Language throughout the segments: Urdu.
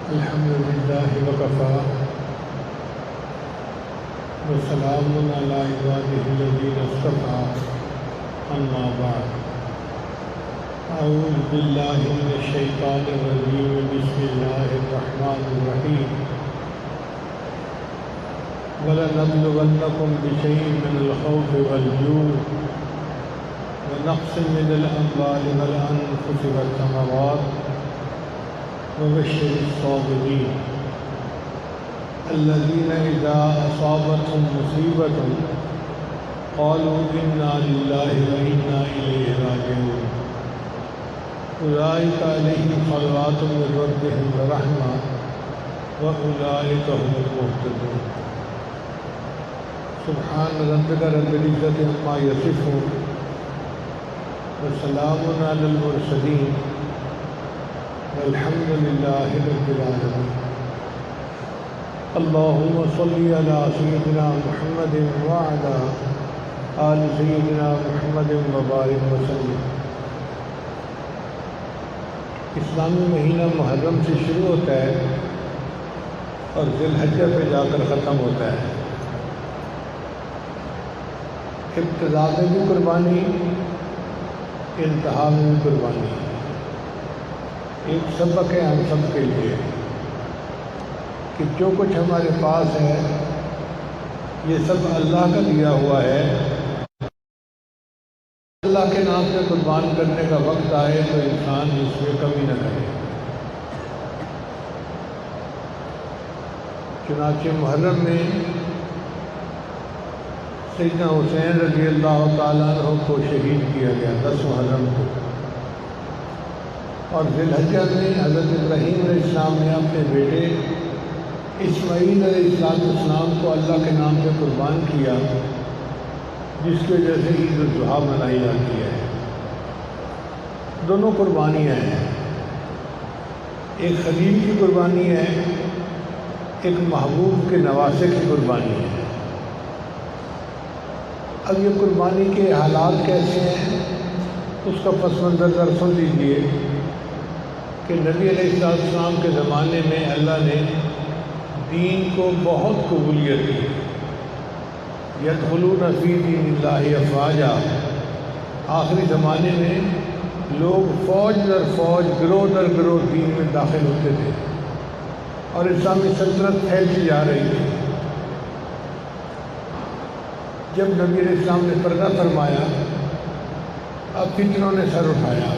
الحمد لله وكفى وسلام على عباده الذين اصطفى أما بعد أعوذ بالله من الشيطان الرجيم بسم الله الرحمن الرحيم وَلَنَبْلُوَنَّكُمْ بِشَيْءٍ مِّنَ الْخَوْفِ وَالْجُوعِ وَنَقْصٍ مِّنَ الْأَمْوَالِ وَالْأَنفُسِ وَالثَّمَرَاتِ وَبَشِّرِ الصَّابِرِينَ الَّذِينَ إِذَا أَصَابَتْهُم مُّصِيبَةٌ قَالُوا إِنَّا لِلَّهِ وَإِنَّا إِلَيْهِ رَاجِعُونَ أُولَٰئِكَ عَلَيْهِمْ صَلَوَاتٌ مِّن رَّبِّهِمْ وَرَحْمَةٌ وَأُولَٰئِكَ هُمُ الْمُهْتَدُونَ سبحان ربك رب العزة عما يصفون وسلام على المرسلين والحمد لله رب العالمين اللهم صل على سيدنا محمد وعلى آل سيدنا محمد وبارك وسلم۔ اسلامی مہینہ محرم سے شروع ہوتا ہے اور ذی الحجہ پہ جا کر ختم ہوتا ہے۔ ابتدا میں بھی قربانی، انتہا میں بھی قربانی۔ ایک سبق ہے ہم سب کے لیے کہ جو کچھ ہمارے پاس ہے یہ سب اللہ کا دیا ہوا ہے۔ اللہ کے نام سے قربان کرنے کا وقت آئے تو انسان اس میں کمی نہ کرے۔ چنانچہ محرم میں سیدنا حسین رضی اللہ تعالیٰ عنہ کو شہید کیا گیا 10 محرم کو، اور ذی الحجہ میں حضرت ابراہیم علیہ السلام نے اپنے بیٹے اسماعیل علیہ السلام کو اللہ کے نام سے قربان کیا، جس کی وجہ سے عید الاضحیٰ منائی جاتی ہے۔ دونوں قربانیاں ہیں، ایک خلیل کی قربانی ہے، ایک محبوب کے نواسے کی قربانی ہے۔ اب یہ قربانی کے حالات کیسے ہیں اس کا پس منظر ذرا سن لیجیے کہ نبی علیہ السلام کے زمانے میں اللہ نے دین کو بہت قبولیت دی۔ یدخلون فی دین اللہ افواجا، آخری زمانے میں لوگ فوج در فوج، گروہ در گروہ دین میں داخل ہوتے تھے اور اسلامی سلطنت پھیلتی جا رہی تھی۔ جب نبی علیہ السلام نے پردہ فرمایا، اب فتنوں نے سر اٹھایا۔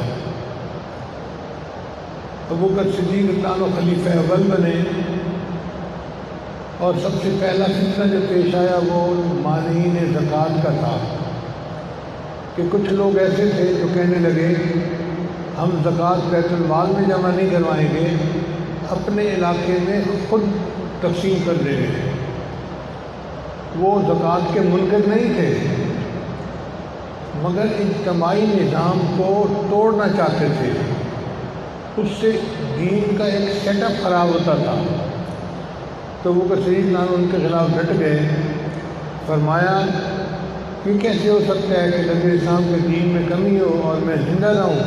ابوبکر صدیق رضی اللہ عنہ خلیفہ اول بنے، اور سب سے پہلا فتنہ جو پیش آیا وہ مانعین زکوٰۃ کا تھا کہ کچھ لوگ ایسے تھے جو کہنے لگے ہم زکوٰۃ بیت المال میں جمع نہیں کروائیں گے، اپنے علاقے میں خود تقسیم کر دیں گے۔ وہ زکوٰۃ کے منکر نہیں تھے مگر اجتماعی نظام کو توڑنا چاہتے تھے، اس سے دین کا ایک سیٹ اپ خراب ہوتا تھا۔ تو وہ صدیق ان کے خلاف ڈٹ گئے، فرمایا کہ کیسے ہو سکتا ہے کہ نبی اسلام کے دین میں کمی ہو اور میں زندہ رہوں۔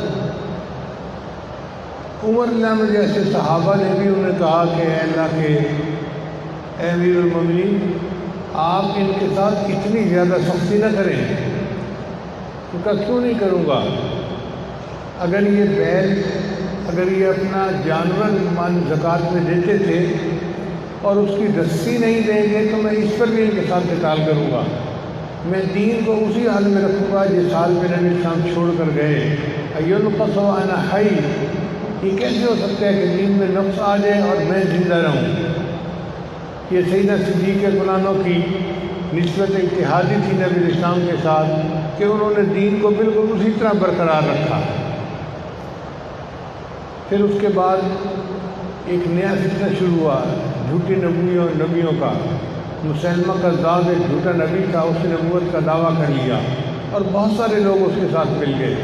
عمر رضی اللہ عنہ جیسے صحابہ نے بھی انہیں کہا کہ اے اللہ کے اے امیر المومنین، آپ ان کے ساتھ اتنی زیادہ سختی نہ کریں۔ تو کہا کیوں نہیں کروں گا؟ اگر یہ بیل، اگر یہ اپنا جانور مان زکوٰۃ میں دیتے تھے اور اس کی رسی نہیں دیں گے تو میں اس پر بھی ان کے ساتھ قتال کروں گا۔ میں دین کو اسی حال میں رکھوں گا جس حال میں نبی اسلام چھوڑ کر گئے۔ ایُنقص وأنا حی، یہ کیسے ہو سکتا ہے کہ دین میں نقص آ جائے اور میں زندہ رہوں؟ یہ سیدنا صدیق اکبر کی نسبت اتحادی تھی نبی اسلام کے ساتھ کہ انہوں نے دین کو بالکل اسی طرح برقرار رکھا۔ پھر اس کے بعد ایک نیا فتنہ شروع ہوا جھوٹی نبیوں کا۔ مسلمہ کذاب ایک جھوٹا نبی تھا، اس نے نبوت کا دعویٰ کر لیا اور بہت سارے لوگ اس کے ساتھ مل گئے۔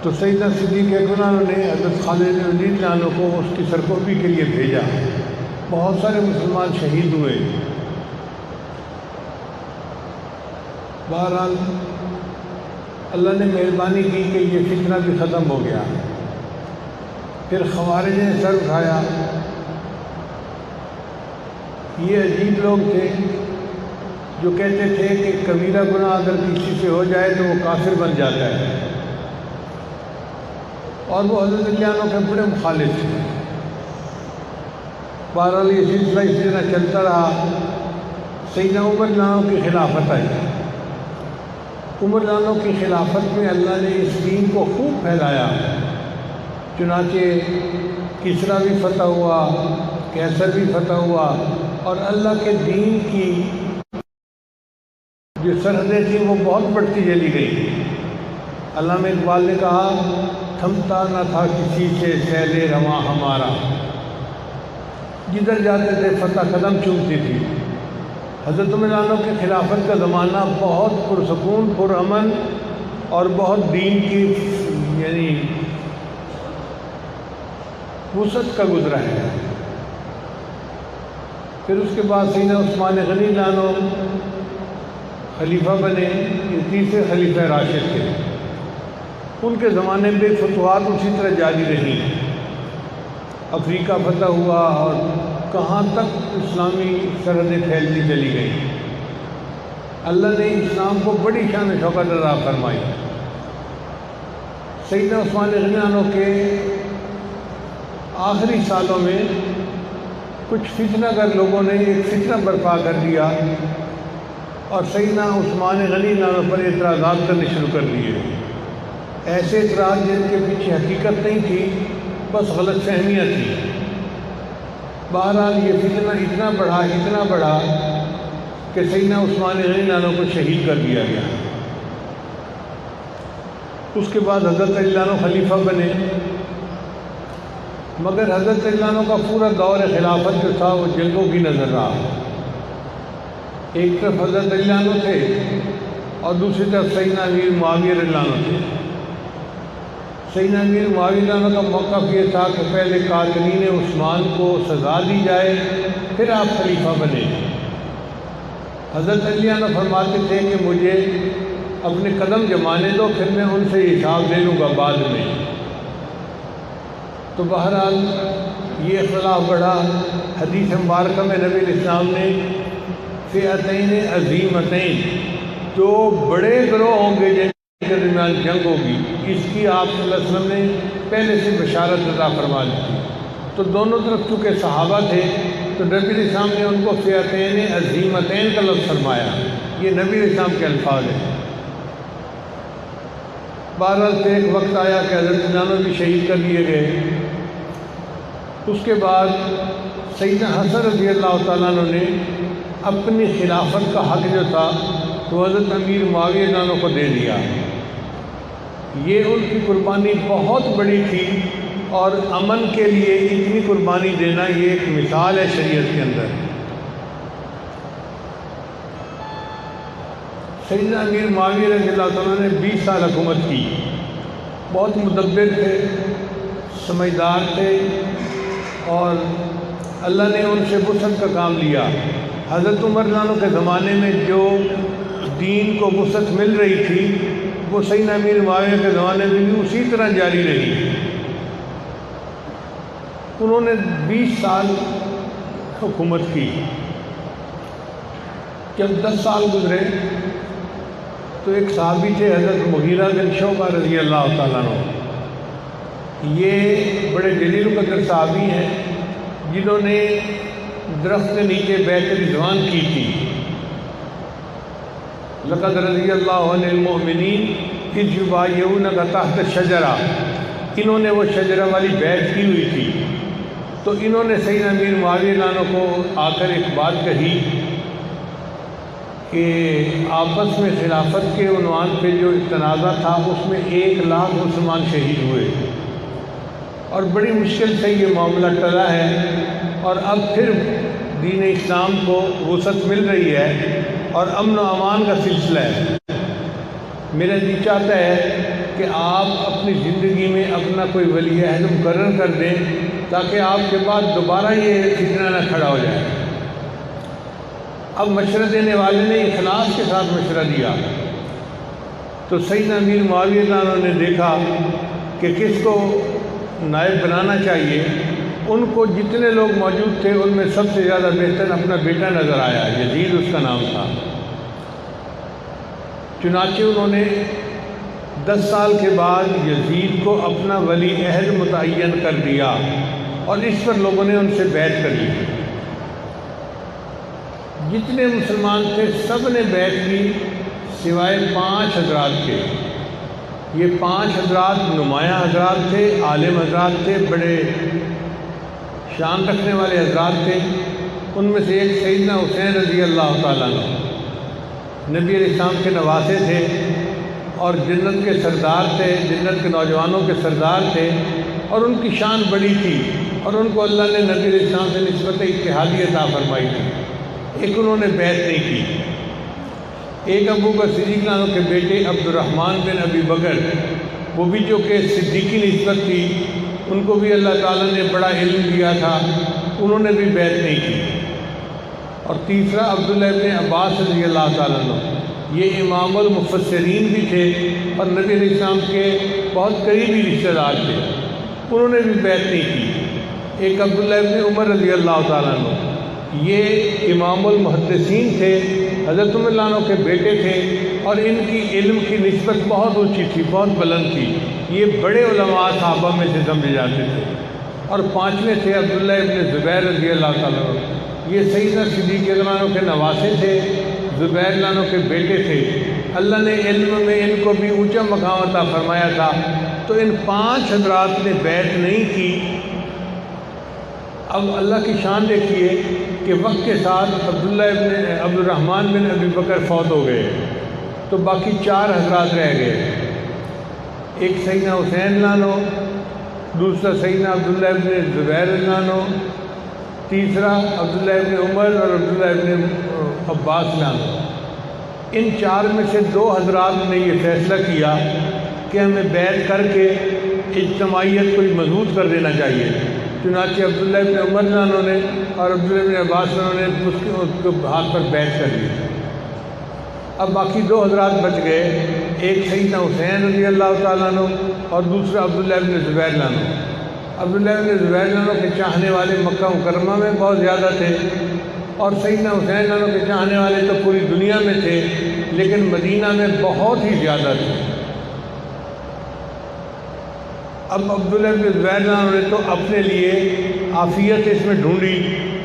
تو سیدنا صدیق اکبر نے حضرت خالد بن ولید عنہ کو اس کی سرکوبی کے لیے بھیجا۔ بہت سارے مسلمان شہید ہوئے۔ بہرحال اللہ نے مہربانی کی کہ یہ فتنہ بھی ختم ہو گیا۔ پھر خوارج نے سر اٹھایا. یہ عجیب لوگ تھے جو کہتے تھے کہ کبیرہ گناہ اگر کسی سے ہو جائے تو وہ کافر بن جاتا ہے، اور وہ حضرت علی عنہ کے بڑے مخالف تھے. بہرحال یہ سلسلہ اسی طرح چلتا رہا. سیدنا عمر رضی اللہ عنہ کی خلافت آئی. عمر رضی اللہ عنہ کی خلافت میں اللہ نے اس دین کو خوب پھیلایا. چنانچہ کسریٰ بھی فتح ہوا، قیصر بھی فتح ہوا، اور اللہ کے دین کی جو سرحدیں تھیں وہ بہت بڑھتی چلی گئی. علامہ اقبال نے کہا تھمتا نہ تھا کسی سے سیل رواں ہمارا، جدھر جاتے تھے فتح قدم چومتی تھی. حضرت عمر رضی اللہ عنہ کی خلافت کا زمانہ بہت پرسکون، پرامن اور بہت دین کی یعنی وسعت کا گزرا ہے. پھر اس کے بعد سیدنا عثمان غنی رضی اللہ عنہ خلیفہ بنے. یہ تیسرے خلیفہ راشد تھے. ان کے زمانے میں فتوحات اسی طرح جاری رہی. افریقہ فتح ہوا اور کہاں تک اسلامی سرحدیں پھیلتی چلی گئی. اللہ نے اسلام کو بڑی شان و شوکت عطا فرمائی. سیدنا عثمان غنی عنہ کے آخری سالوں میں کچھ فتنہ گر لوگوں نے ایک فتنہ برپا کر دیا اور سیدنا عثمان غنی عنہ پر اعتراضات کرنے شروع کر دیے. ایسے اعتراض جن کے پیچھے حقیقت نہیں تھی، بس غلط فہمیاں تھیں. بہرحال یہ فتنہ اتنا بڑھا کہ سیدنا عثمان غنی عنہ کو شہید کر دیا گیا. اس کے بعد حضرت علی عنہ خلیفہ بنے. مگر حضرت علی عنہ کا پورا دور خلافت جو تھا وہ جنگوں کی نظر رہا. ایک طرف حضرت علی عنہ تھے اور دوسری طرف سیدنا امیر معاویہ رضی اللہ عنہ تھے. سیدنا امیر معاویہ رضی اللہ عنہ کا موقف یہ تھا کہ پہلے قاتلین عثمان کو سزا دی جائے پھر آپ خلیفہ بنے. حضرت علی عنہ فرماتے تھے کہ مجھے اپنے قدم جمانے دو، پھر میں ان سے حساب لے لوں گا بعد میں. تو بہرحال یہ اختلاف بڑھا. حدیث مبارکہ میں نبی الاسلام نے فئتین عظیمتین، دو بڑے گروہ ہوں گے جن کے درمیان جنگ ہوگی، اس کی آپ صلی اللہ علیہ وسلم نے پہلے سے بشارت عطا فرما دی تھی. تو دونوں طرف چونکہ صحابہ تھے تو نبی الاسلام نے ان کو فئتین عظیمتین کا لفظ فرمایا. یہ نبی الاسلام کے الفاظ ہیں. بہرحال پھر ایک وقت آیا کہ حضرت عنہ بھی شہید کر دیے گئے. اس کے بعد سیدنا حسن رضی اللہ تعالیٰ عنہ نے اپنی خلافت کا حق جو تھا وہ حضرت امیر معاویہ رضی اللہ عنہ کو دے دیا. یہ ان کی قربانی بہت بڑی تھی، اور امن کے لیے اتنی قربانی دینا یہ ایک مثال ہے شریعت کے اندر. سیدنا امیر معاویہ رضی اللہ تعالیٰ نے 20 سال حکومت کی. بہت مدبر تھے، سمجھدار تھے، اور اللہ نے ان سے وسعت کا کام لیا. حضرت عمر رضی اللہ عنہ کے زمانے میں جو دین کو وسعت مل رہی تھی وہ سیدنا امیر معاویہ کے زمانے میں بھی اسی طرح جاری رہی. انہوں نے 20 سال حکومت کی. جب 10 سال گزرے تو ایک صحابی تھے حضرت مغیرہ بن شعبہ رضی اللہ تعالیٰ عنہ. یہ بڑے جلیل القدر صحابی ہیں جنہوں نے درخت کے نیچے بیعت رضوان کی تھی. لقد رضی اللہ عن المؤمنین اذ یبایعونک تحت الشجرہ. انہوں نے وہ شجرہ والی بیعت کی ہوئی تھی. تو انہوں نے سیدنا امیر معاویہ رضی اللہ عنہ کو آ کر ایک بات کہی کہ آپس میں خلافت کے عنوان پہ جو تنازع تھا اس میں 1 لاکھ مسلمان شہید ہوئے، اور بڑی مشکل سے یہ معاملہ ٹلا ہے، اور اب پھر دین اسلام کو وسعت مل رہی ہے اور امن و امان کا سلسلہ ہے. میرا جی چاہتا ہے کہ آپ اپنی زندگی میں اپنا کوئی ولی عہد مقرر کر دیں تاکہ آپ کے بعد دوبارہ یہ فتنہ نہ کھڑا ہو جائے. اب مشورہ دینے والے نے اخلاص کے ساتھ مشورہ دیا تو سیدنا امیر معاویہ رضی اللہ عنہ نے دیکھا کہ کس کو نائب بنانا چاہیے، ان کو جتنے لوگ موجود تھے ان میں سب سے زیادہ بہتر اپنا بیٹا نظر آیا، یزید اس کا نام تھا۔ چنانچہ انہوں نے 10 سال کے بعد یزید کو اپنا ولی عہد متعین کر دیا اور اس پر لوگوں نے ان سے بیعت کر لی۔ جتنے مسلمان تھے سب نے بیعت کی سوائے 5 حضرات کے۔ یہ 5 حضرات نمایاں حضرات تھے، عالم حضرات تھے، بڑے شان رکھنے والے حضرات تھے۔ ان میں سے ایک سیدنا حسین رضی اللہ تعالیٰ عنہ، نبی علیہ السلام کے نواسے تھے اور جنت کے سردار تھے، جنت کے نوجوانوں کے سردار تھے، اور ان کی شان بڑی تھی اور ان کو اللہ نے نبی علیہ السلام سے نسبت اتحادی عطا فرمائی تھی۔ ایک انہوں نے بیعت نہیں کی۔ ایک ابو بکر صدیق عنہ کے بیٹے عبد الرحمن بن ابی بکر، وہ بھی جو کہ صدیقی نسبت تھی، ان کو بھی اللہ تعالیٰ نے بڑا علم دیا تھا، انہوں نے بھی بیعت نہیں کی۔ اور تیسرا عبداللہ ابن عباس رضی اللہ تعالیٰ عنہ، یہ امام المفسرین بھی تھے اور نبی علیہ السلام کے بہت قریبی رشتہ دار تھے، انہوں نے بھی بیعت نہیں کی۔ ایک عبداللہ ابن عمر رضی اللہ تعالیٰ عنہ، یہ امام المحدثین تھے، حضرت عمر رضی اللہ عنہ کے بیٹے تھے اور ان کی علم کی نسبت بہت اونچی تھی، بہت بلند تھی، یہ بڑے علماء صحابہ میں سے سمجھے جاتے تھے۔ اور 5ویں تھے عبداللہ ابن زبیر رضی اللہ تعالیٰ عنہ، یہ سیدنا صدیق رضی اللہ عنہ کے نواسے تھے، زبیر رضی اللہ عنہ کے بیٹے تھے۔ اللہ نے علم میں ان کو بھی اونچا مقام عطا فرمایا تھا، تو ان 5 حضرات نے بیعت نہیں کی۔ اب اللہ کی شان دیکھیے کہ وقت کے ساتھ عبد الرحمن بن ابی بکر فوت ہو گئے، تو باقی 4 حضرات رہ گئے۔ ایک سیدنا حسین عنہ، دوسرا سیدنا عبداللہ ابن زبیر عنہ، تیسرا عبداللہ ابن عمر اور عبداللہ ابن عباس عنہ۔ ان 4 میں سے 2 حضرات نے یہ فیصلہ کیا کہ ہمیں بیعت کر کے اجتماعیت کو مضبوط کر دینا چاہیے۔ چنانچہ عبداللہ ابن عمر عنہ نے اور عبداللہ ابن عباس عنہ نے اس کے ہاتھ پر بیعت کر لی۔ اب باقی 2 حضرات بچ گئے، ایک سیدنا حسین رضی اللہ تعالیٰ عنہ اور دوسرا عبداللہ ابن زبیر عنہ۔ عبداللہ ابن زبیر عنہ کے چاہنے والے مکہ مکرمہ میں بہت زیادہ تھے، اور سیدنا حسین عنہ کے چاہنے والے تو پوری دنیا میں تھے، لیکن مدینہ میں بہت ہی زیادہ تھے۔ اب عبداللہ ابن زبیر عنہ نے تو اپنے لیے عافیت اس میں ڈھونڈی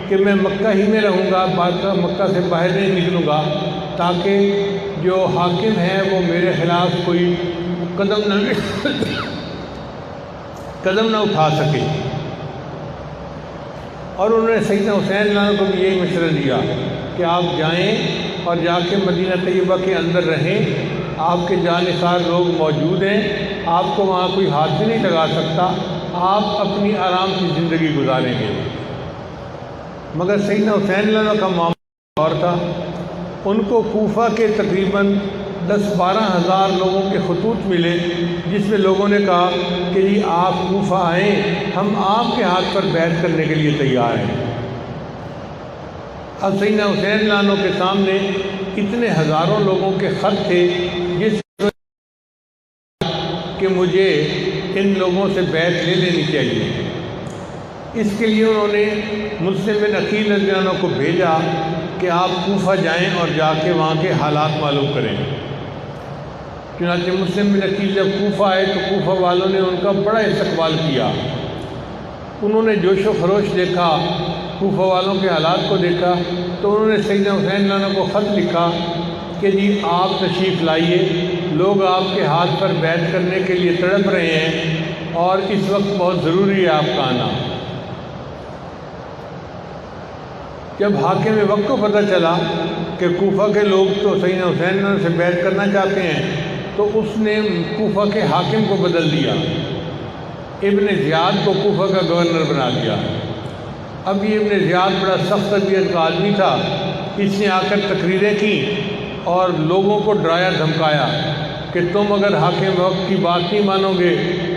کہ میں مکہ ہی میں رہوں گا، مکہ سے باہر نہیں نکلوں گا، تاکہ جو حاکم ہے وہ میرے خلاف کوئی قدم نہ اٹھا سکے۔ اور انہوں نے سیدنا حسین عنہ کو بھی یہی مشورہ دیا کہ آپ جائیں اور جا کے مدینہ طیبہ کے اندر رہیں، آپ کے جانثار لوگ موجود ہیں، آپ کو وہاں کوئی ہاتھ بھی نہیں لگا سکتا، آپ اپنی آرام کی زندگی گزاریں گے۔ مگر سیدنا حسین عنہ کا معاملہ اور تھا، ان کو کوفہ کے تقریباً 10-12 ہزار لوگوں کے خطوط ملے، جس میں لوگوں نے کہا کہ جی آپ کوفہ آئیں، ہم آپ کے ہاتھ پر بیعت کرنے کے لیے تیار ہیں۔ اب سیدنا حسین عنہ کے سامنے اتنے ہزاروں لوگوں کے خط تھے جس کہ مجھے ان لوگوں سے بیعت لے لینی چاہیے۔ اس کے لیے انہوں نے مسلم بن عقیل رضی اللہ عنہ کو بھیجا کہ آپ کوفہ جائیں اور جا کے وہاں کے حالات معلوم کریں۔ چنانچہ مسلم بن عقیل جب کوفہ آئے تو کوفہ والوں نے ان کا بڑا استقبال کیا، انہوں نے جوش و خروش دیکھا، کوفہ والوں کے حالات کو دیکھا، تو انہوں نے سیدنا حسین عنہ کو خط لکھا کہ جی آپ تشریف لائیے، لوگ آپ کے ہاتھ پر بیعت کرنے کے لیے تڑپ رہے ہیں اور اس وقت بہت ضروری ہے آپ کا آنا۔ جب حاکم وقت کو پتہ چلا کہ کوفہ کے لوگ تو سیدنا حسین عنہ سے بیعت کرنا چاہتے ہیں، تو اس نے کوفہ کے حاکم کو بدل دیا، ابن زیاد کو کوفہ کا گورنر بنا دیا۔ اب یہ ابن زیاد بڑا سخت طبیعت کا آدمی تھا، اس نے آ کر تقریریں کی اور لوگوں کو ڈرایا دھمکایا کہ تم اگر حاکم وقت کی بات نہیں مانو گے،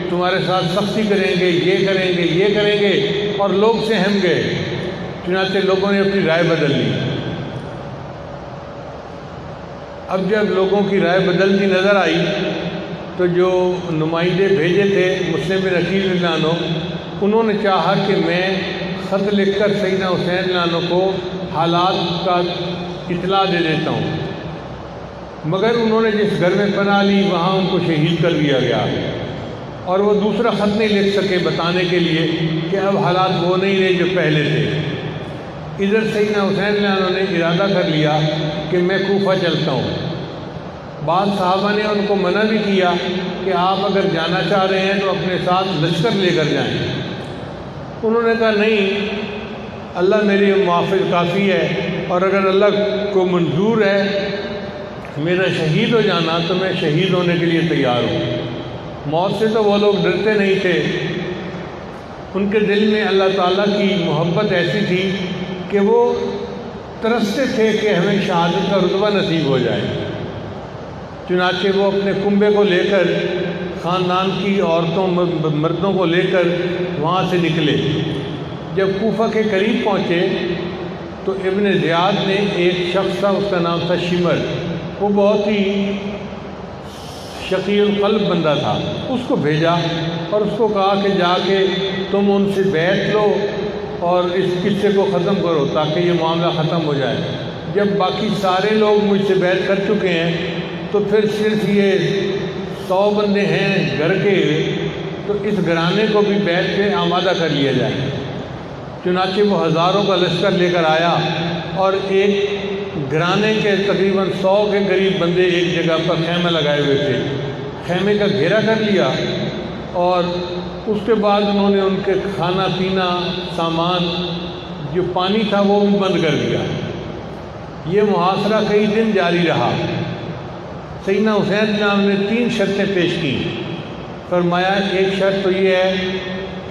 تمہارے ساتھ سختی کریں گے، یہ کریں گے، یہ کریں گے، اور لوگ سہم گئے۔ چنانچہ لوگوں نے اپنی رائے بدل لی۔ اب جب لوگوں کی رائے بدلتی نظر آئی تو جو نمائندے بھیجے تھے مسلم بن عقیل رضی اللہ عنہ، انہوں نے چاہا کہ میں خط لکھ کر سیدنا حسین رضی اللہ عنہ کو حالات کا اطلاع دے دیتا ہوں، مگر انہوں نے جس گھر میں پناہ لی وہاں ان کو شہید کر دیا گیا، اور وہ دوسرا خط نہیں لکھ سکے بتانے کے لیے کہ اب حالات وہ نہیں رہے جو پہلے تھے۔ ادھر سیدنا حسین رضی اللہ عنہ نے ارادہ کر لیا کہ میں کوفہ چلتا ہوں۔ بعض صحابہ نے ان کو منع بھی کیا کہ آپ اگر جانا چاہ رہے ہیں تو اپنے ساتھ لشکر لے کر جائیں۔ انہوں نے کہا نہیں، اللہ میری موافق کافی ہے، اور اگر اللہ کو منظور ہے میرا شہید ہو جانا تو میں شہید ہونے کے لیے تیار ہوں۔ موت سے تو وہ لوگ ڈرتے نہیں تھے، ان کے دل میں اللہ تعالیٰ کی محبت ایسی تھی کہ وہ ترستے تھے کہ ہمیں شہادت کا رتبہ نصیب ہو جائے۔ چنانچہ وہ اپنے کنبے کو لے کر، خاندان کی عورتوں مردوں کو لے کر وہاں سے نکلے۔ جب کوفہ کے قریب پہنچے تو ابن زیاد نے ایک شخص تھا، اس کا نام تھا شمر، وہ بہت ہی شقی القلب بندہ تھا، اس کو بھیجا اور اس کو کہا کہ جا کے تم ان سے بیعت لو اور اس قصے کو ختم کرو تاکہ یہ معاملہ ختم ہو جائے۔ جب باقی سارے لوگ مجھ سے بیعت کر چکے ہیں تو پھر صرف یہ 100 بندے ہیں گھر کے، تو اس گھرانے کو بھی بیعت پہ آمادہ کر لیا جائے۔ چنانچہ وہ ہزاروں کا لشکر لے کر آیا اور ایک گھرانے کے تقریباً 100 کے قریب بندے ایک جگہ پر خیمہ لگائے ہوئے تھے، خیمے کا گھیرا کر لیا، اور اس کے بعد انہوں نے ان کے کھانا پینا سامان جو پانی تھا وہ بھی بند کر دیا۔ یہ محاصرہ کئی دن جاری رہا۔ سیدنا حسین جناب نے 3 شرطیں پیش کی۔ فرمایا ایک شرط تو یہ ہے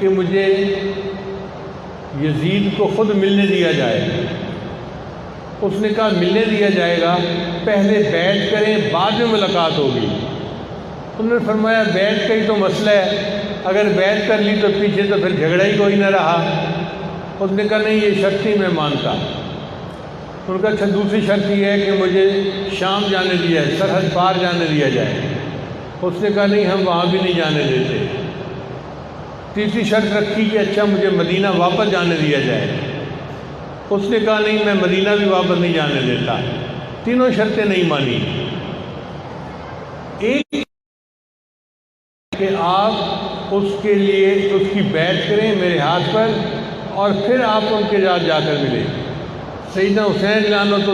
کہ مجھے یزید کو خود ملنے دیا جائے۔ اس نے کہا ملنے دیا جائے گا، پہلے بیعت کریں بعد میں ملاقات ہوگی۔ انہوں نے فرمایا بیعت کا ہی تو مسئلہ ہے، اگر بیعت کر لی تو پیچھے تو پھر جھگڑا ہی کوئی نہ رہا۔ اس نے کہا نہیں، یہ شرط نہیں میں مانتا۔ ان کا اچھا دوسری شرط یہ ہے کہ مجھے شام جانے دیا ہے، سرحد پار جانے دیا جائے۔ اس نے کہا نہیں، ہم وہاں بھی نہیں جانے دیتے۔ تیسری شرط رکھی کہ اچھا مجھے مدینہ واپس جانے دیا جائے۔ اس نے کہا نہیں، میں مدینہ بھی واپس نہیں جانے دیتا۔ تینوں شرطیں نہیں مانی۔ ایک کہ آپ اس کے لیے اس کی بیعت کریں میرے ہاتھ پر، اور پھر آپ ان کے ساتھ جا کر ملیں۔ سیدنا حسین رضی اللہ عنہ تو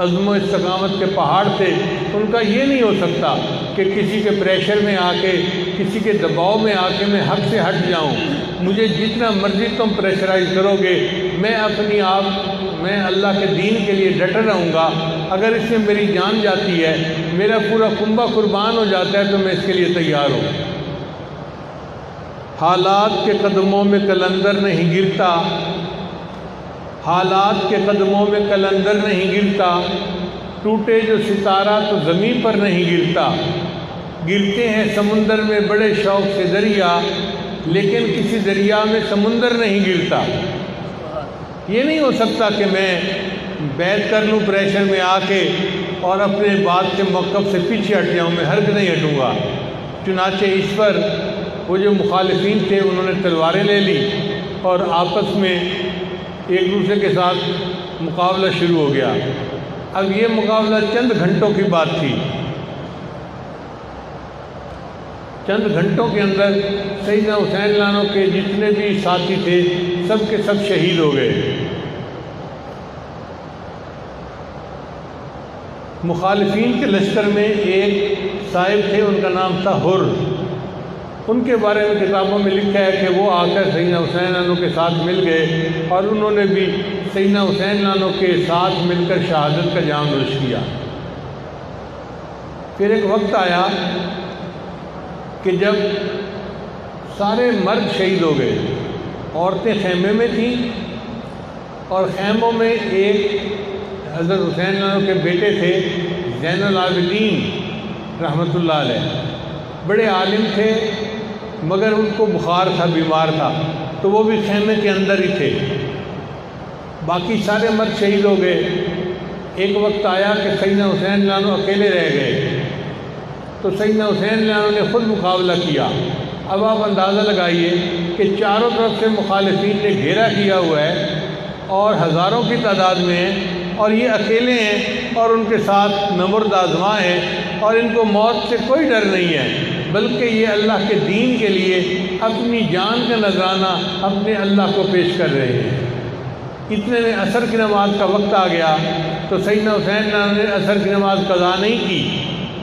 عزم و استقامت کے پہاڑ تھے، ان کا یہ نہیں ہو سکتا کہ کسی کے پریشر میں آ کے، کسی کے دباؤ میں آ کے میں حق سے ہٹ جاؤں۔ مجھے جتنا مرضی تم پریشرائز کرو گے، میں میں اللہ کے دین کے لیے ڈٹا رہوں گا۔ اگر اس میں میری جان جاتی ہے، میرا پورا کنبہ قربان ہو جاتا ہے تو میں اس کے لیے تیار ہوں۔ حالات کے قدموں میں قلندر نہیں گرتا، حالات کے قدموں میں قلندر نہیں گرتا، ٹوٹے جو ستارہ تو زمین پر نہیں گرتا۔ گرتے ہیں سمندر میں بڑے شوق سے دریا، لیکن کسی دریا میں سمندر نہیں گرتا۔ یہ نہیں ہو سکتا کہ میں بیعت کر لوں پریشر میں آ کے اور اپنے بات کے موقف سے پیچھے ہٹ جاؤں، میں ہرگز نہیں ہٹوں گا۔ چنانچہ اس پر وہ جو مخالفین تھے انہوں نے تلواریں لے لی اور آپس میں ایک دوسرے کے ساتھ مقابلہ شروع ہو گیا۔ اب یہ مقابلہ چند گھنٹوں کی بات تھی۔ چند گھنٹوں کے اندر سیدنا حسین رضی اللہ عنہ کے جتنے بھی ساتھی تھے سب کے سب شہید ہو گئے۔ مخالفین کے لشکر میں ایک صاحب تھے، ان کا نام تھا حر۔ ان کے بارے میں کتابوں میں لکھا ہے کہ وہ آ کر سیدنا حسین رضی اللہ عنہ کے ساتھ مل گئے اور انہوں نے بھی سیدنا حسین رضی اللہ عنہ کے ساتھ مل کر شہادت کا جام نوش کیا۔ پھر ایک وقت آیا کہ جب سارے مرد شہید ہو گئے، عورتیں خیمے میں تھیں، اور خیموں میں ایک حضرت حسین رضی اللہ عنہ کے بیٹے تھے زین العابدین رحمۃ اللہ علیہ، بڑے عالم تھے مگر ان کو بخار تھا، بیمار تھا، تو وہ بھی خیمے کے اندر ہی تھے۔ باقی سارے مرد شہید ہو گئے۔ ایک وقت آیا کہ سیدنا حسین رضی اللہ عنہ اکیلے رہ گئے۔ تو سیدنا حسین نے خود مقابلہ کیا۔ اب آپ اندازہ لگائیے کہ چاروں طرف سے مخالفین نے گھیرا کیا ہوا ہے اور ہزاروں کی تعداد میں ہیں، اور یہ اکیلے ہیں اور ان کے ساتھ نمرد آزما ہیں، اور ان کو موت سے کوئی ڈر نہیں ہے، بلکہ یہ اللہ کے دین کے لیے اپنی جان کا نذرانہ اپنے اللہ کو پیش کر رہے ہیں۔ اتنے میں عصر کی نماز کا وقت آ گیا تو سیدنا حسین نے عصر کی نماز قضا نہیں کی،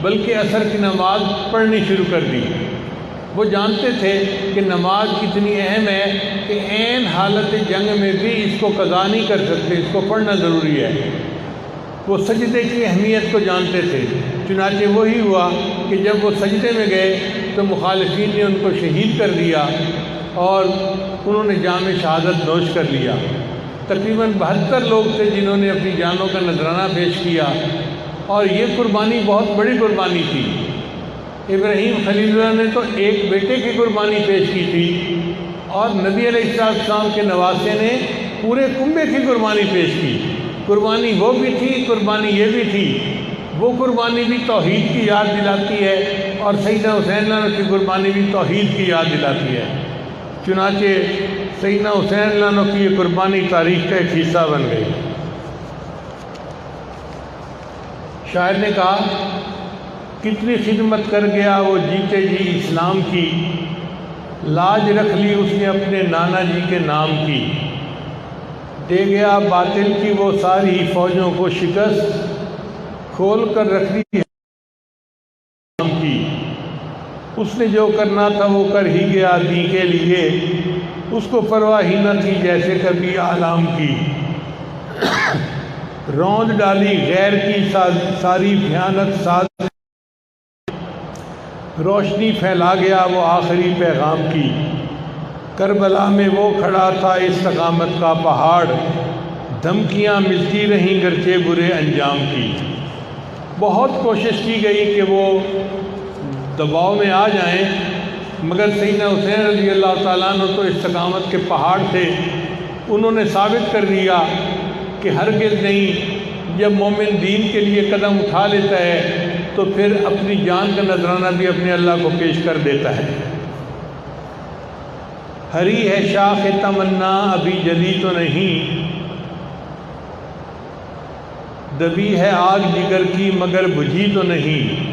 بلکہ عصر کی نماز پڑھنی شروع کر دی۔ وہ جانتے تھے کہ نماز کتنی اہم ہے کہ عین حالت جنگ میں بھی اس کو قضا نہیں کر سکتے، اس کو پڑھنا ضروری ہے۔ وہ سجدے کی اہمیت کو جانتے تھے، چنانچہ وہی ہوا کہ جب وہ سجدے میں گئے تو مخالفین نے ان کو شہید کر دیا اور انہوں نے جام شہادت نوش کر لیا۔ تقریباً 72 لوگ تھے جنہوں نے اپنی جانوں کا نذرانہ پیش کیا، اور یہ قربانی بہت بڑی قربانی تھی۔ ابراہیم خلیل اللہ نے تو ایک بیٹے کی قربانی پیش کی تھی، اور نبی علیہ السلام کے نواسے نے پورے کنبے کی قربانی پیش کی۔ قربانی وہ بھی تھی، قربانی یہ بھی تھی۔ وہ قربانی بھی توحید کی یاد دلاتی ہے، اور سیدنا حسین کی قربانی بھی توحید کی یاد دلاتی ہے۔ چنانچہ سیدنا حسین کی یہ قربانی تاریخ کا ایک حصہ بن گئی۔ شاعر نے کہا، کتنی خدمت کر گیا وہ جیتے جی اسلام کی، لاج رکھ لی اس نے اپنے نانا جی کے نام کی، دے گیا باطل کی وہ ساری فوجوں کو شکست، کھول کر رکھ دی اسلام کی، اس نے جو کرنا تھا وہ کر ہی گیا دین کے لیے، اس کو پرواہ ہی نہ تھی جیسے کبھی اعلام کی، روند ڈالی غیر کی ساری بھیانک ساز، روشنی پھیلا گیا وہ آخری پیغام کی، کربلا میں وہ کھڑا تھا استقامت کا پہاڑ، دھمکیاں ملتی رہیں گرچہ برے انجام کی۔ بہت کوشش کی گئی کہ وہ دباؤ میں آ جائیں، مگر سیدنا حسین رضی اللہ تعالیٰ عنہ تو استقامت کے پہاڑ تھے۔ انہوں نے ثابت کر دیا کہ ہرگز نہیں، جب مومن دین کے لیے قدم اٹھا لیتا ہے تو پھر اپنی جان کا نذرانہ بھی اپنے اللہ کو پیش کر دیتا ہے۔ ہری ہے شاخ تمنا ابھی جلی تو نہیں، دبی ہے آگ جگر کی مگر بجھی تو نہیں،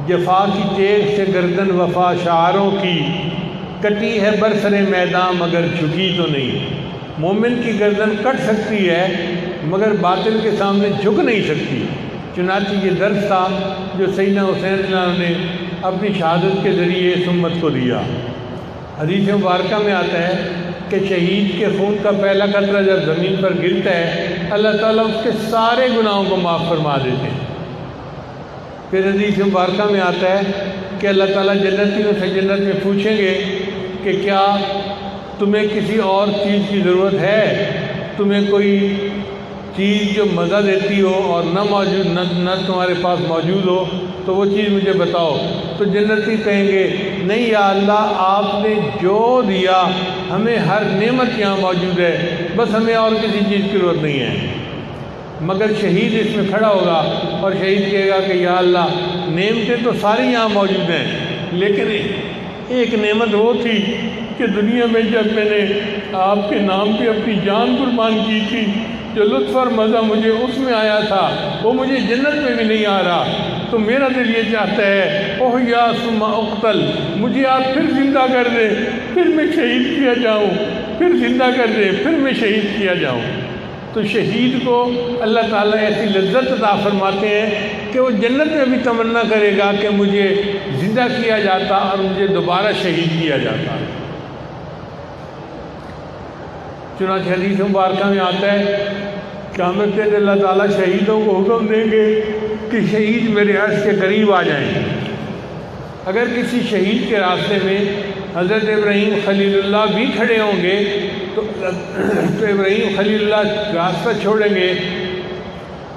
جفا کی تیغ سے گردن وفا شعاروں کی، کٹی ہے برسر میدان مگر جھکی تو نہیں۔ مومن کی گردن کٹ سکتی ہے مگر باطل کے سامنے جھک نہیں سکتی۔ چنانچہ یہ درس تھا جو سیدنا حسین نے اپنی شہادت کے ذریعے اس امت کو دیا۔ حدیث مبارکہ میں آتا ہے کہ شہید کے خون کا پہلا قطرہ جب زمین پر گرتا ہے اللہ تعالیٰ اس کے سارے گناہوں کو معاف فرما دیتے ہیں۔ پھر حدیث مبارکہ میں آتا ہے کہ اللہ تعالیٰ جنتیوں سے جنت میں پوچھیں گے کہ کیا تمہیں کسی اور چیز کی ضرورت ہے؟ تمہیں کوئی چیز جو مزہ دیتی ہو اور نہ تمہارے پاس موجود ہو تو وہ چیز مجھے بتاؤ۔ تو جنتی کہیں گے نہیں یا اللہ، آپ نے جو دیا ہمیں ہر نعمت یہاں موجود ہے، بس ہمیں اور کسی چیز کی ضرورت نہیں ہے۔ مگر شہید اس میں کھڑا ہوگا اور شہید کہے گا کہ یا اللہ، نعمتیں تو ساری یہاں موجود ہیں، لیکن ایک نعمت وہ تھی کہ دنیا میں جب میں نے آپ کے نام پہ اپنی جان قربان کی تھی، جو لطف اور مزہ مجھے اس میں آیا تھا وہ مجھے جنت میں بھی نہیں آ رہا۔ تو میرا دل یہ چاہتا ہے اوہ یا ثم اقتل، مجھے آپ پھر زندہ کر دیں، پھر میں شہید کیا جاؤں، پھر زندہ کر دیں، پھر میں شہید کیا جاؤں۔ تو شہید کو اللہ تعالیٰ ایسی لذت عطا فرماتے ہیں کہ وہ جنت میں بھی تمنا کرے گا کہ مجھے زندہ کیا جاتا اور مجھے دوبارہ شہید کیا جاتا۔ چنانچہ حدیث مبارکہ میں آتا ہے قیامت کے دن اللہ تعالیٰ شہیدوں کو حکم دیں گے کہ شہید میرے عرش کے قریب آ جائیں۔ اگر کسی شہید کے راستے میں حضرت ابراہیم خلیل اللہ بھی کھڑے ہوں گے تو ابراہیم خلیل اللہ راستہ چھوڑیں گے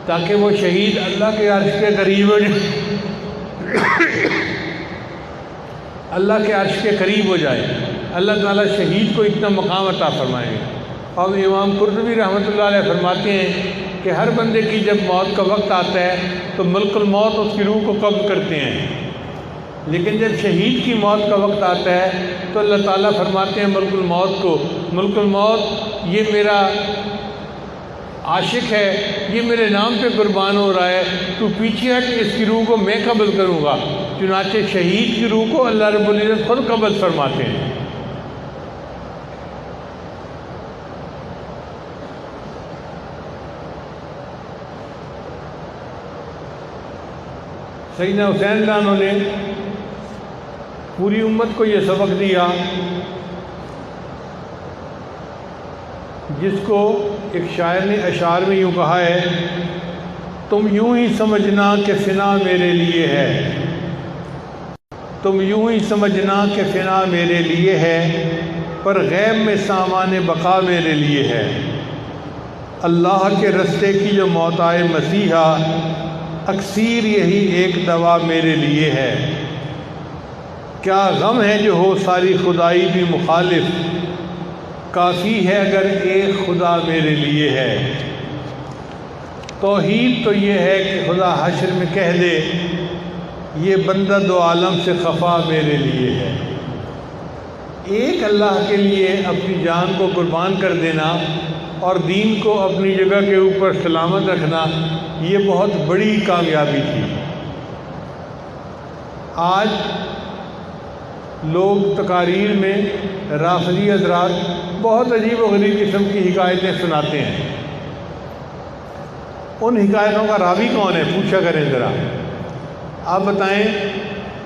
تاکہ وہ شہید اللہ کے عرش کے قریب ہو جائے، اللہ کے عرش کے قریب ہو جائے۔ اللہ تعالیٰ شہید کو اتنا مقام عطا فرمائیں گے۔ اور امام قرطبی رحمۃ اللہ علیہ فرماتے ہیں کہ ہر بندے کی جب موت کا وقت آتا ہے تو ملک الموت اس کی روح کو قبض کرتے ہیں، لیکن جب شہید کی موت کا وقت آتا ہے تو اللہ تعالیٰ فرماتے ہیں ملک الموت کو، ملک الموت یہ میرا عاشق ہے، یہ میرے نام پہ قربان ہو رہا ہے، تو پیچھے ہٹ، اس کی روح کو میں قبض کروں گا۔ چنانچہ شہید کی روح کو اللہ رب العزت خود قبض فرماتے ہیں۔ سیدنا حسین اللہ عنہ نے پوری امت کو یہ سبق دیا، جس کو ایک شاعر نے اشعار میں یوں کہا ہے، تم یوں ہی سمجھنا کہ فنا میرے لیے ہے، تم یوں ہی سمجھنا کہ فنا میرے لیے ہے، پر غیب میں سامان بقا میرے لیے ہے۔ اللہ کے رستے کی جو موت آئے مسیحا، اکثیر یہی ایک دوا میرے لیے ہے۔ کیا غم ہے جو ہو ساری خدائی بھی مخالف، کافی ہے اگر ایک خدا میرے لیے ہے۔ توحید تو یہ ہے کہ خدا حشر میں کہہ دے، یہ بندہ دو عالم سے خفا میرے لیے ہے۔ ایک اللہ کے لیے اپنی جان کو قربان کر دینا اور دین کو اپنی جگہ کے اوپر سلامت رکھنا، یہ بہت بڑی کامیابی تھی۔ آج لوگ تقاریر میں رافضی حضرات بہت عجیب و غریب قسم کی حکایتیں سناتے ہیں۔ ان حکایتوں کا راوی کون ہے پوچھا کریں ذرا، آپ بتائیں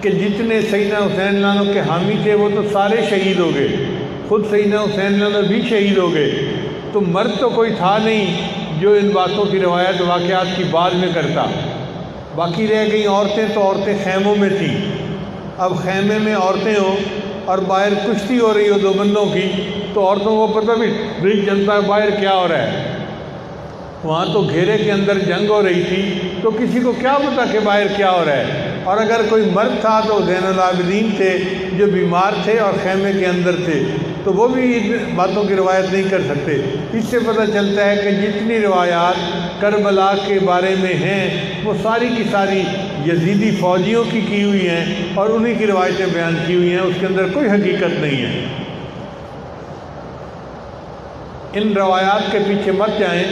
کہ جتنے سیدنا حسین اللہ عنہ کے حامی تھے وہ تو سارے شہید ہو گئے، خود سیدنا حسین اللہ عنہ بھی شہید ہو گئے، تو مرد تو کوئی تھا نہیں جو ان باتوں کی روایت واقعات کی بعد میں کرتا۔ باقی رہ گئیں عورتیں، تو عورتیں خیموں میں تھیں۔ اب خیمے میں عورتیں ہوں اور باہر کشتی ہو رہی ہو دو بندوں کی، تو عورتوں کو پتہ بھی نہیں چلتا ہے باہر کیا ہو رہا ہے۔ وہاں تو گھیرے کے اندر جنگ ہو رہی تھی، تو کسی کو کیا پتا کہ باہر کیا ہو رہا ہے۔ اور اگر کوئی مرد تھا تو زین العابدین تھے جو بیمار تھے اور خیمے کے اندر تھے، تو وہ بھی ان باتوں کی روایت نہیں کر سکتے۔ اس سے پتہ چلتا ہے کہ جتنی روایات کربلا کے بارے میں ہیں وہ ساری کی ساری یزیدی فوجیوں کی ہوئی ہیں اور انہی کی روایتیں بیان کی ہوئی ہیں، اس کے اندر کوئی حقیقت نہیں ہے۔ ان روایات کے پیچھے مت جائیں،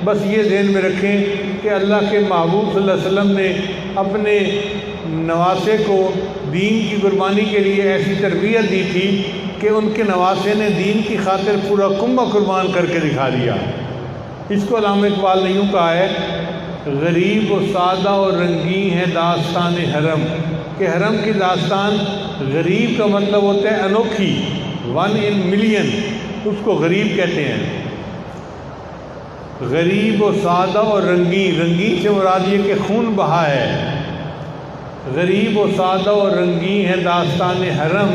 بس یہ ذہن میں رکھیں کہ اللہ کے محبوب صلی اللہ علیہ وسلم نے اپنے نواسے کو دین کی قربانی کے لیے ایسی تربیت دی تھی کہ ان کے نواسے نے دین کی خاطر پورا کنبہ قربان کر کے دکھا دیا۔ اس کو علامہ اقبال نے یوں کہا ہے، غریب و سادہ اور رنگین ہے داستان حرم، کہ حرم کی داستان، غریب کا مطلب ہوتا ہے انوکھی، 1 in million، اس کو غریب کہتے ہیں۔ غریب و سادہ اور رنگین، رنگین سے مراد یہ کہ خون بہا ہے۔ غریب و سادہ اور رنگین ہے داستان حرم،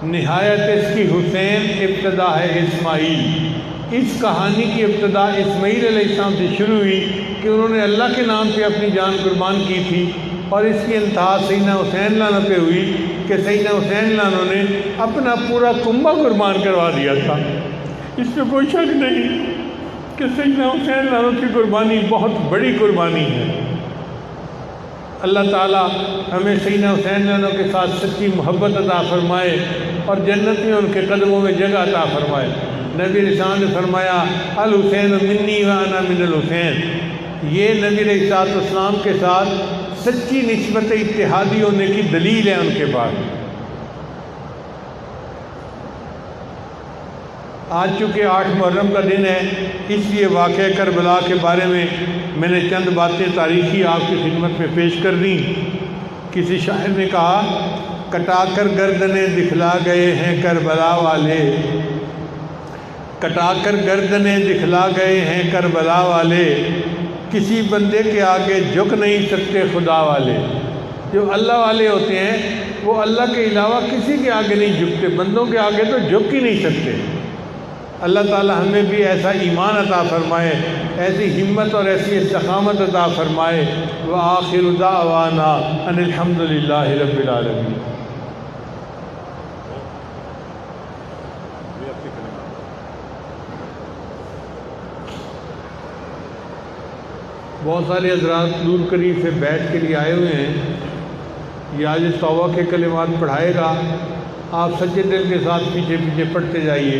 نہایت اس کی حسین ابتدا ہے اسماعیل۔ اس کہانی کی ابتدا اسماعیل علیہ السلام سے شروع ہوئی کہ انہوں نے اللہ کے نام پہ اپنی جان قربان کی تھی، اور اس کی انتہا سیدنا حسین اللہ عنہ پہ ہوئی کہ سیدنا حسین اللہ عنہ نے اپنا پورا کنبہ قربان کروا دیا تھا۔ اس میں کوئی شک نہیں کہ سیدنا حسین اللہ عنہ کی قربانی بہت بڑی قربانی ہے۔ اللہ تعالیٰ ہمیں سیدنا حسین اللہ عنہ کے ساتھ سچی محبت عطا فرمائے اور جنت میں ان کے قدموں میں جگہ عطا فرمائے۔ نبی علیہ السلام نے فرمایا الحسین منی وانا من الحسین، یہ نبی علیہ السلام کے ساتھ سچی نسبت اتحادی ہونے کی دلیل ہے ان کے پاس۔ آج چونکہ 8 محرم کا دن ہے، اس لیے واقعہ کربلا کے بارے میں نے چند باتیں تاریخی آپ کی خدمت میں پیش کر دیں۔ کسی شاعر نے کہا، کٹا کر گردنیں دکھلا گئے ہیں کربلا والے، کٹا کر گردنیں دکھلا گئے ہیں کربلا والے، کسی بندے کے آگے جھک نہیں سکتے خدا والے۔ جو اللہ والے ہوتے ہیں وہ اللہ کے علاوہ کسی کے آگے نہیں جھکتے، بندوں کے آگے تو جھک ہی نہیں سکتے۔ اللہ تعالی ہمیں بھی ایسا ایمان عطا فرمائے، ایسی ہمت اور ایسی استقامت عطا فرمائے۔ وآخر دعوانا ان الحمد للہ رب العالمین۔ بہت سارے حضرات دور قریب سے بیٹھ کے لیے آئے ہوئے ہیں، یا جس توبہ کے کلمات پڑھائے گا آپ سچے دل کے ساتھ پیچھے پیچھے پڑھتے جائیے۔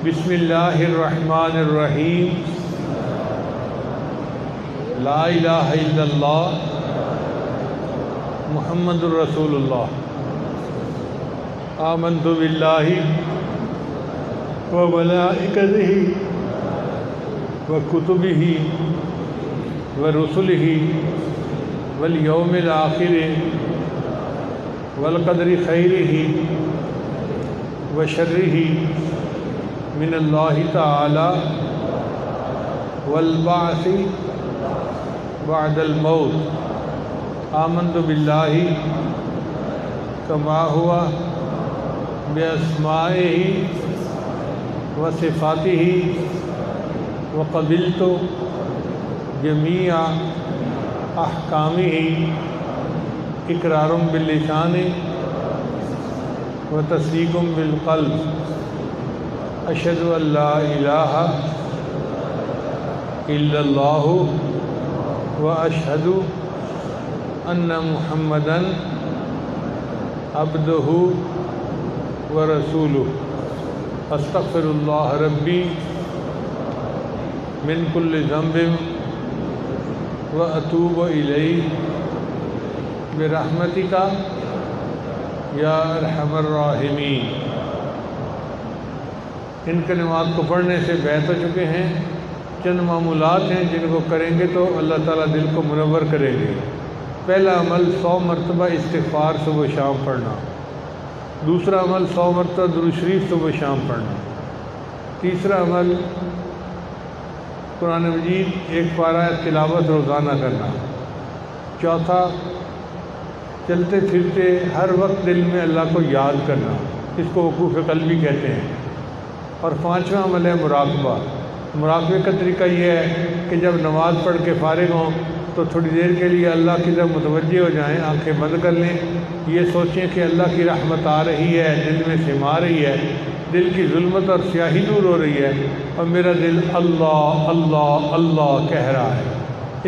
بسم اللہ الرحمن الرحیم، لا الہ الا اللہ محمد الرسول اللہ، آمنت باللہ وملائکتہ وکتبہ ورسلہ والیوم الآخر والقدر خیرہ وشرہ من اللہ تعالی والبعث بعد الموت، آمنت باللہ کما ہوا باسمائہ وصفاتہ وقبلت جمیع احکامہ اقرار باللسان وتصدیق بالقلب، اشہد ان لا الہ الا اللہ واشہد ان محمدا عبدہ ورسولہ، استغفر اللہ ربی من کل ذنب واتوب الیہ برحمتک یا ارحم الراحمین۔ ان کلمات کو پڑھنے سے بیعت ہو چکے ہیں۔ چند معمولات ہیں جن کو کریں گے تو اللہ تعالیٰ دل کو منور کریں گے۔ پہلا عمل 100 مرتبہ استغفار صبح و شام پڑھنا، دوسرا عمل 100 مرتبہ درود شریف صبح و شام پڑھنا، تیسرا عمل قرآن مجید ایک پارہ تلاوت روزانہ کرنا، چوتھا چلتے پھرتے ہر وقت دل میں اللہ کو یاد کرنا، اس کو وقوف قلبی کہتے ہیں، اور پانچواں عمل ہے مراقبہ۔ مراقبے کا طریقہ یہ ہے کہ جب نماز پڑھ کے فارغ ہوں تو تھوڑی دیر کے لیے اللہ کی طرف متوجہ ہو جائیں، آنکھیں بند کر لیں، یہ سوچیں کہ اللہ کی رحمت آ رہی ہے، دل میں سما رہی ہے، دل کی ظلمت اور سیاہی دور ہو رہی ہے، اور میرا دل اللہ اللہ اللہ کہہ رہا ہے۔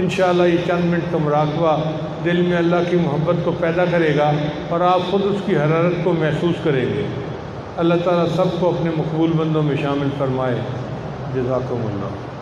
انشاءاللہ یہ چند منٹ کا مراقبہ دل میں اللہ کی محبت کو پیدا کرے گا اور آپ خود اس کی حرارت کو محسوس کریں گے۔ اللہ تعالیٰ سب کو اپنے مقبول بندوں میں شامل فرمائے۔ جزاکم اللہ۔